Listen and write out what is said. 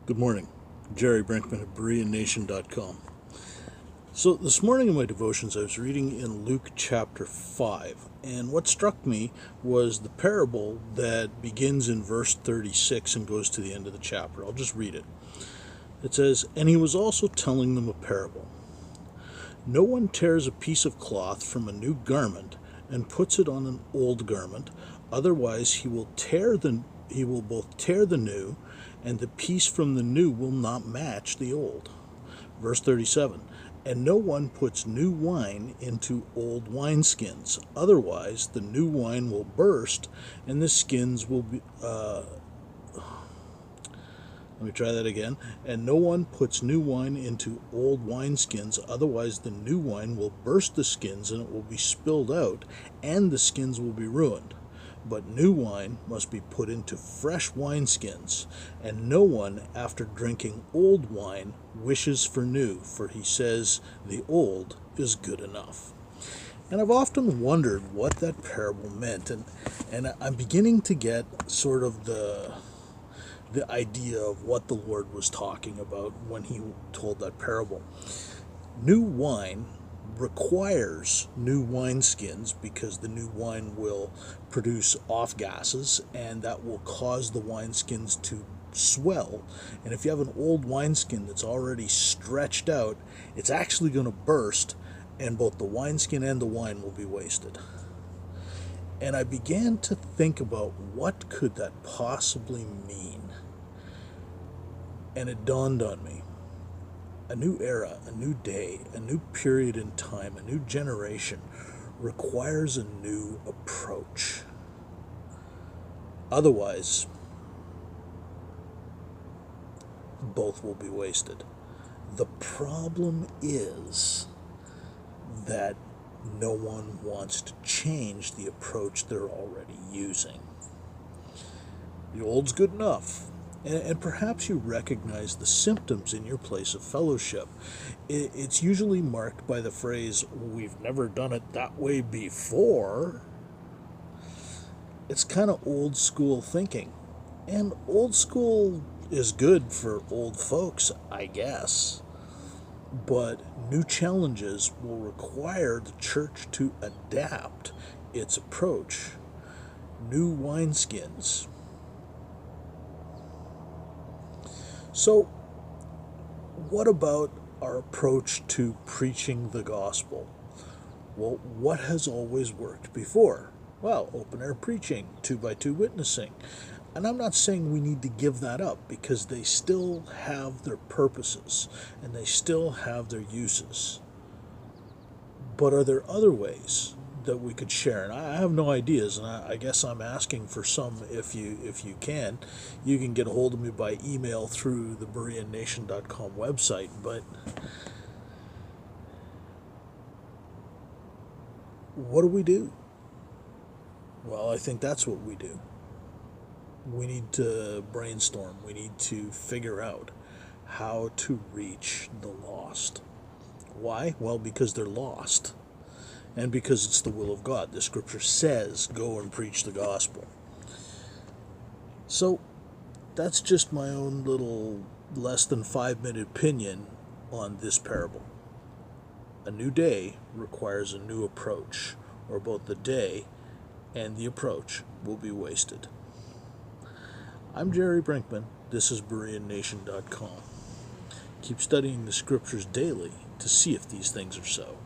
Good morning. Gerry Brinkman at BereanNation.com. So this morning in my devotions I was reading in Luke chapter 5, and what struck me was the parable that begins in verse 36 and goes to the end of the chapter. I'll just read it. It says, "And he was also telling them a parable. No one tears a piece of cloth from a new garment and puts it on an old garment, otherwise he will both tear the new, and the piece from the new will not match the old." Verse 37, "And no one puts new wine into old wineskins, otherwise the new wine will burst, and the skins will be..." Let me try that again. "And no one puts new wine into old wineskins, otherwise the new wine will burst the skins, and it will be spilled out, and the skins will be ruined. But new wine must be put into fresh wineskins, and no one, after drinking old wine, wishes for new, for he says, 'The old is good enough.'" And I've often wondered what that parable meant, and I'm beginning to get sort of the idea of what the Lord was talking about when he told that parable. New wine requires new wineskins because the new wine will produce off gases, and that will cause the wineskins to swell. And if you have an old wineskin that's already stretched out, it's actually going to burst, and both the wineskin and the wine will be wasted. And I began to think about what could that possibly mean. And it dawned on me. A new era, a new day, a new period in time, a new generation requires a new approach. Otherwise, both will be wasted. The problem is that no one wants to change the approach they're already using. The old's good enough. And perhaps you recognize the symptoms in your place of fellowship. It's usually marked by the phrase, "We've never done it that way before." It's kind of old school thinking. And old school is good for old folks, I guess. But new challenges will require the church to adapt its approach. New wineskins. So, what about our approach to preaching the gospel? Well, what has always worked before? Well, open air preaching, 2x2 witnessing. And I'm not saying we need to give that up, because they still have their purposes and they still have their uses. But are there other ways that we could share? And I have no ideas, and I guess I'm asking for some. If you can get a hold of me by email through the BereanNation.com website. But what do? Well, I think that's what we do. We need to brainstorm. We need to figure out how to reach the lost. Why? Well, because they're lost. And because it's the will of God. The scripture says, "Go and preach the gospel." So, that's just my own little less than 5-minute opinion on this parable. A new day requires a new approach, or both the day and the approach will be wasted. I'm Gerry Brinkman. This is BereanNation.com. Keep studying the scriptures daily to see if these things are so.